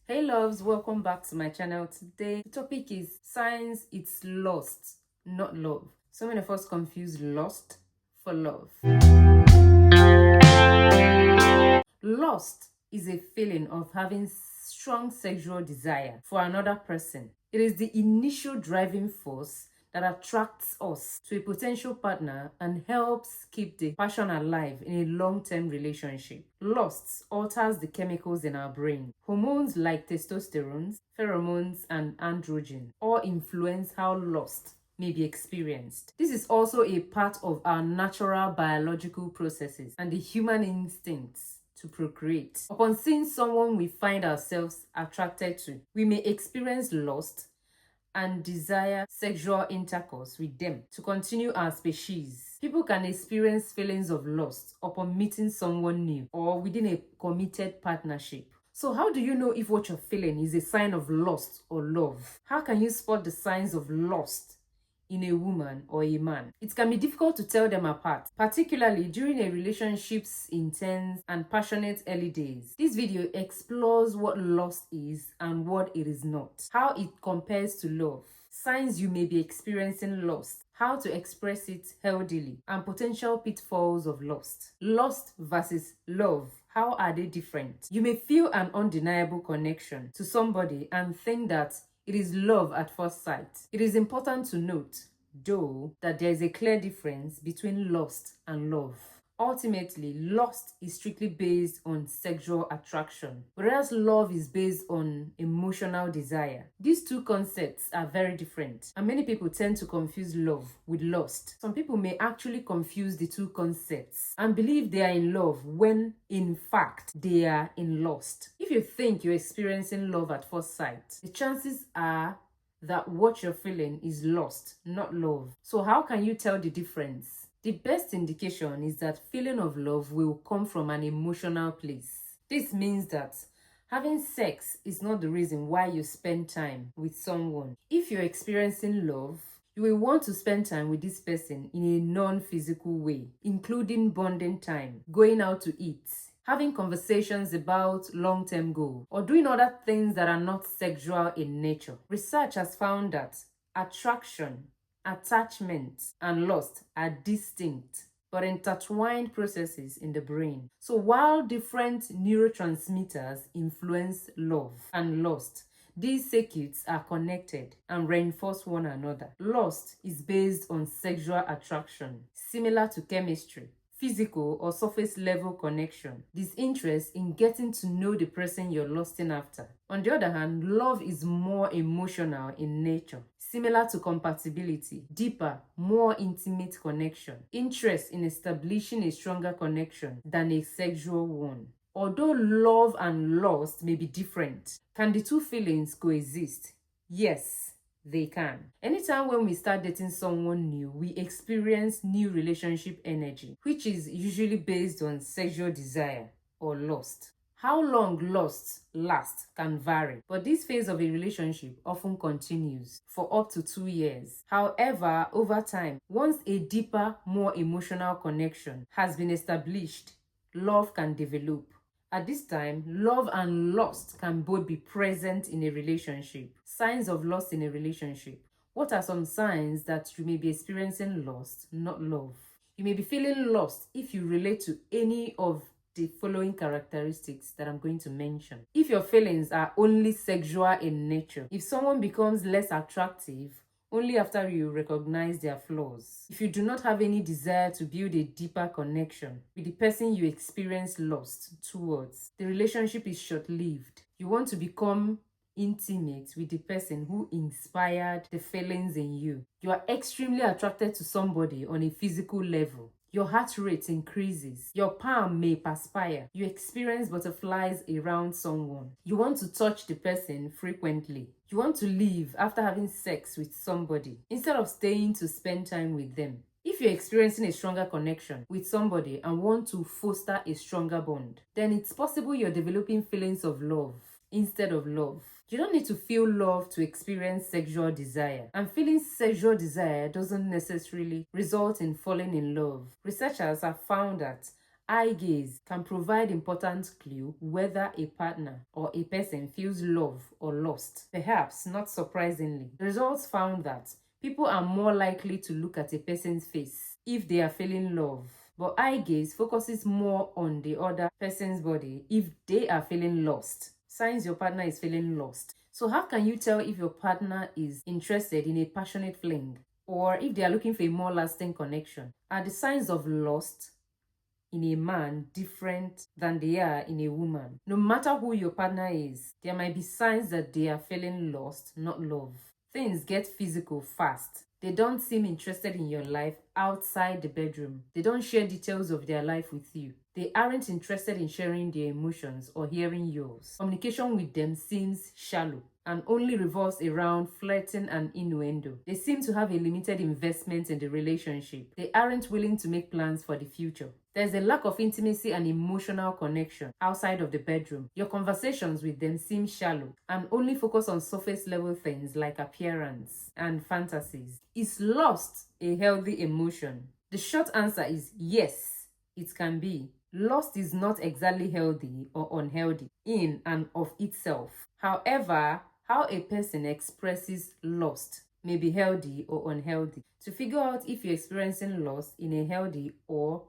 Hey loves, welcome back to my channel. Today the topic is signs it's lost, not love. So many of us confuse lost for love. Lost is a feeling of having strong sexual desire for another person. It is the initial driving force that attracts us to a potential partner and helps keep the passion alive in a long-term relationship. Lust alters the chemicals in our brain. Hormones like testosterone, pheromones, and androgen all influence how lust may be experienced. This is also a part of our natural biological processes and the human instincts to procreate. Upon seeing someone we find ourselves attracted to, we may experience lust and desire sexual intercourse with them to continue our species. People can experience feelings of lust upon meeting someone new or within a committed partnership. So how do you know if what you're feeling is a sign of lust or love? How can you spot the signs of lust in a woman or a man? It can be difficult to tell them apart, particularly during a relationship's intense and passionate early days. This video explores what lust is and what it is not, how it compares to love, signs you may be experiencing lust, how to express it healthily, and potential pitfalls of lust. Lust versus love. How are they different? You may feel an undeniable connection to somebody and think that it is love at first sight. It is important to note, though, that there is a clear difference between lust and love. Ultimately, lust is strictly based on sexual attraction, whereas love is based on emotional desire. These two concepts are very different, and many people tend to confuse love with lust. Some people may actually confuse the two concepts and believe they are in love when, in fact, they are in lust. If you think you're experiencing love at first sight, the chances are that what you're feeling is lust, not love. So how can you tell the difference? The best indication is that feeling of love will come from an emotional place. This means that having sex is not the reason why you spend time with someone. If you're experiencing love, you will want to spend time with this person in a non-physical way, including bonding time, going out to eat, having conversations about long-term goals, or doing other things that are not sexual in nature. Research has found that attraction, attachment, and lust are distinct but intertwined processes in the brain. So while different neurotransmitters influence love and lust, these circuits are connected and reinforce one another. Lust is based on sexual attraction, similar to chemistry, physical or surface level connection, this interest in getting to know the person you're lusting after. On the other hand, love is more emotional in nature, similar to compatibility, deeper, more intimate connection, interest in establishing a stronger connection than a sexual one. Although love and lust may be different, can the two feelings coexist? Yes, they can. Anytime when we start dating someone new, we experience new relationship energy, which is usually based on sexual desire or lust. How long lust lasts can vary, but this phase of a relationship often continues for up to 2 years. However, over time, once a deeper, more emotional connection has been established, love can develop. At this time, love and lust can both be present in a relationship. Signs of lust in a relationship. What are some signs that you may be experiencing lust, not love? You may be feeling lust if you relate to any of the following characteristics that I'm going to mention. If your feelings are only sexual in nature, if someone becomes less attractive only after you recognize their flaws, if you do not have any desire to build a deeper connection with the person you experience lust towards, the relationship is short-lived. You want to become intimate with the person who inspired the feelings in you. You are extremely attracted to somebody on a physical level. Your heart rate increases. Your palm may perspire. You experience butterflies around someone. You want to touch the person frequently. You want to leave after having sex with somebody instead of staying to spend time with them. If you're experiencing a stronger connection with somebody and want to foster a stronger bond, then it's possible you're developing feelings of love instead of love. You don't need to feel love to experience sexual desire, and feeling sexual desire doesn't necessarily result in falling in love. Researchers have found that Eye gaze can provide important clue whether a partner or a person feels love or lost. Perhaps not surprisingly, the results found that people are more likely to look at a person's face if they are feeling love, but eye gaze focuses more on the other person's body if they are feeling lost. Signs your partner is feeling lost. So how can you tell if your partner is interested in a passionate fling or if they are looking for a more lasting connection? Are the signs of lost in a man different than they are in a woman? No matter who your partner is, there might be signs that they are feeling lost, not love. Things get physical fast. They don't seem interested in your life outside the bedroom. They don't share details of their life with you. They aren't interested in sharing their emotions or hearing yours. Communication with them seems shallow and only revolves around flirting and innuendo. They seem to have a limited investment in the relationship. They aren't willing to make plans for the future. There's a lack of intimacy and emotional connection outside of the bedroom. Your conversations with them seem shallow and only focus on surface level things like appearance and fantasies. Is lust a healthy emotion? The short answer is yes, it can be. Lust is not exactly healthy or unhealthy in and of itself. However, how a person expresses lust may be healthy or unhealthy. To figure out if you're experiencing lust in a healthy or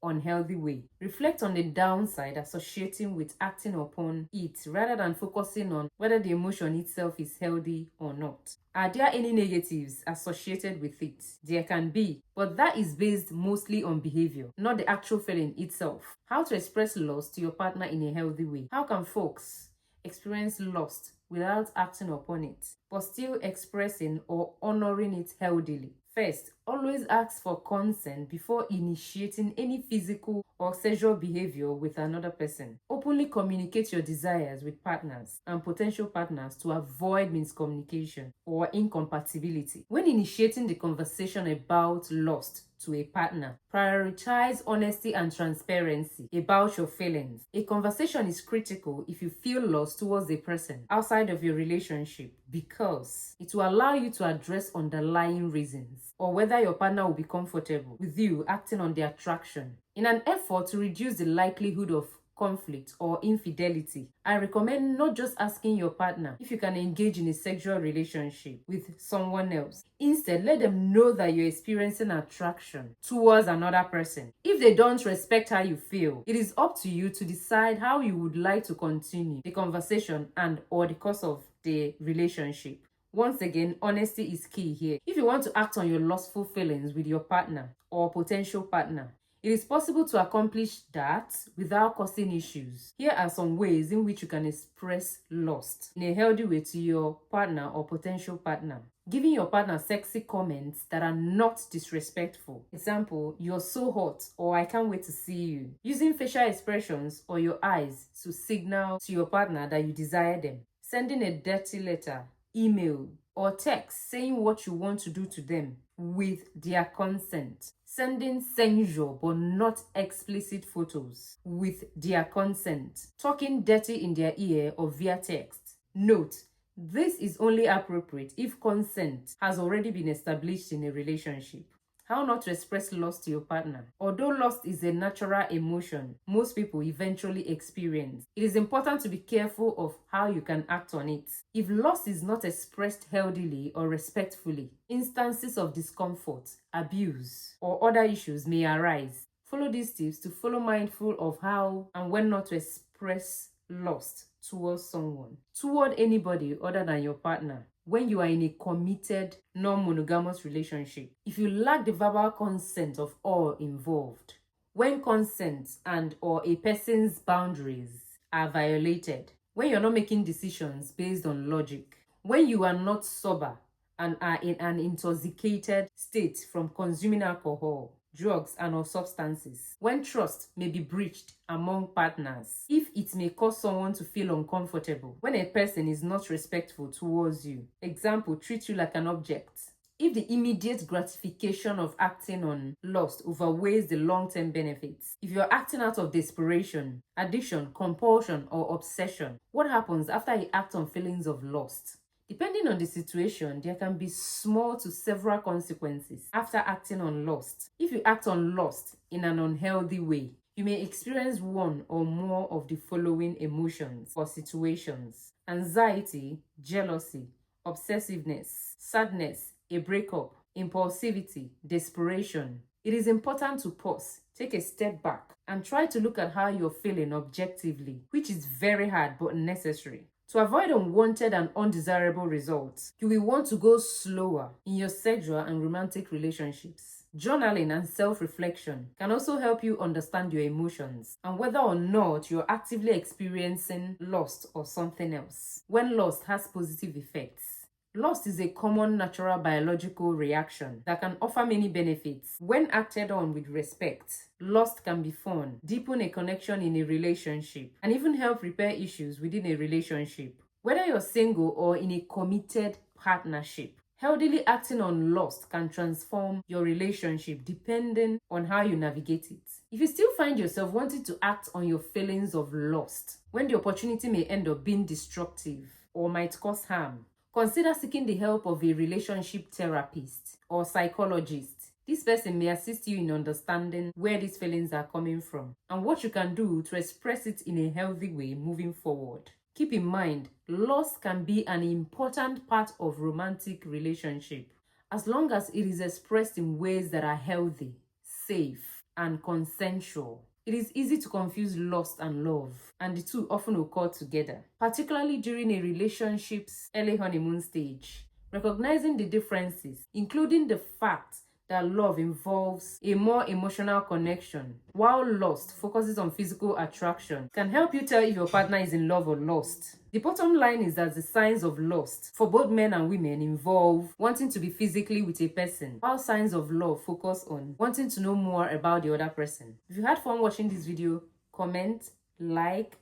unhealthy way, reflect on the downside associating with acting upon it rather than focusing on whether the emotion itself is healthy or not. Are there any negatives associated with it? There can be, but that is based mostly on behavior, not the actual feeling itself. How to express lust to your partner in a healthy way? How can folks experience lust without acting upon it, but still expressing or honoring it healthily? First, always ask for consent before initiating any physical or sexual behavior with another person. Openly communicate your desires with partners and potential partners to avoid miscommunication or incompatibility. When initiating the conversation about lust to a partner, prioritize honesty and transparency about your feelings. A conversation is critical if you feel lost towards a person outside of your relationship because it will allow you to address underlying reasons or whether your partner will be comfortable with you acting on the attraction. In an effort to reduce the likelihood of conflict or infidelity, I recommend not just asking your partner if you can engage in a sexual relationship with someone else. Instead, let them know that you're experiencing attraction towards another person. If they don't respect how you feel, it is up to you to decide how you would like to continue the conversation and or the course of the relationship. Once again, honesty is key here. If you want to act on your lustful feelings with your partner or potential partner, it is possible to accomplish that without causing issues. Here are some ways in which you can express lust in a healthy way to your partner or potential partner. Giving your partner sexy comments that are not disrespectful. Example, "You're so hot," or "I can't wait to see you." Using facial expressions or your eyes to signal to your partner that you desire them. Sending a dirty letter, email, or text saying what you want to do to them with their consent. Sending sensual but not explicit photos with their consent. Talking dirty in their ear or via text. Note, this is only appropriate if consent has already been established in a relationship. How not to express lust to your partner. Although lust is a natural emotion most people eventually experience, it is important to be careful of how you can act on it. If lust is not expressed healthily or respectfully, instances of discomfort, abuse, or other issues may arise. Follow these tips to follow mindful of how and when not to express lust towards someone, toward anybody other than your partner. When you are in a committed, non-monogamous relationship, if you lack the verbal consent of all involved, when consent and or a person's boundaries are violated, when you're not making decisions based on logic, when you are not sober and are in an intoxicated state from consuming alcohol, drugs, and or substances, when trust may be breached among partners, if it may cause someone to feel uncomfortable, when a person is not respectful towards you, example, treat you like an object, if the immediate gratification of acting on lust overweighs the long-term benefits, if you're acting out of desperation, addiction, compulsion, or obsession, what happens after you act on feelings of lust? Depending on the situation, there can be small to several consequences after acting on lust. If you act on lust in an unhealthy way, you may experience one or more of the following emotions or situations: anxiety, jealousy, obsessiveness, sadness, a breakup, impulsivity, desperation. It is important to pause, take a step back, and try to look at how you're feeling objectively, which is very hard but necessary. To avoid unwanted and undesirable results, you will want to go slower in your sexual and romantic relationships. Journaling and self-reflection can also help you understand your emotions and whether or not you're actively experiencing lust or something else. When lust has positive effects, lust is a common natural biological reaction that can offer many benefits. When acted on with respect, lust can be fun, deepen a connection in a relationship, and even help repair issues within a relationship. Whether you're single or in a committed partnership, healthily acting on lust can transform your relationship depending on how you navigate it. If you still find yourself wanting to act on your feelings of lust when the opportunity may end up being destructive or might cause harm, consider seeking the help of a relationship therapist or psychologist. This person may assist you in understanding where these feelings are coming from and what you can do to express it in a healthy way moving forward. Keep in mind, lust can be an important part of romantic relationship as long as it is expressed in ways that are healthy, safe, and consensual. It is easy to confuse lust and love, and the two often occur together, particularly during a relationship's early honeymoon stage. Recognizing the differences, including the fact that love involves a more emotional connection, while lust focuses on physical attraction, can help you tell if your partner is in love or lost. The bottom line is that the signs of lust for both men and women involve wanting to be physically with a person, while signs of love focus on wanting to know more about the other person. If you had fun watching this video, comment, like,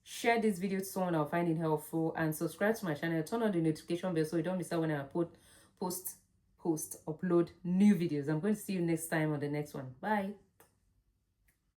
share this video to someone that will find it helpful, and subscribe to my channel. Turn on the notification bell so you don't miss out when I upload new videos. I'm going to see you next time on the next one. Bye.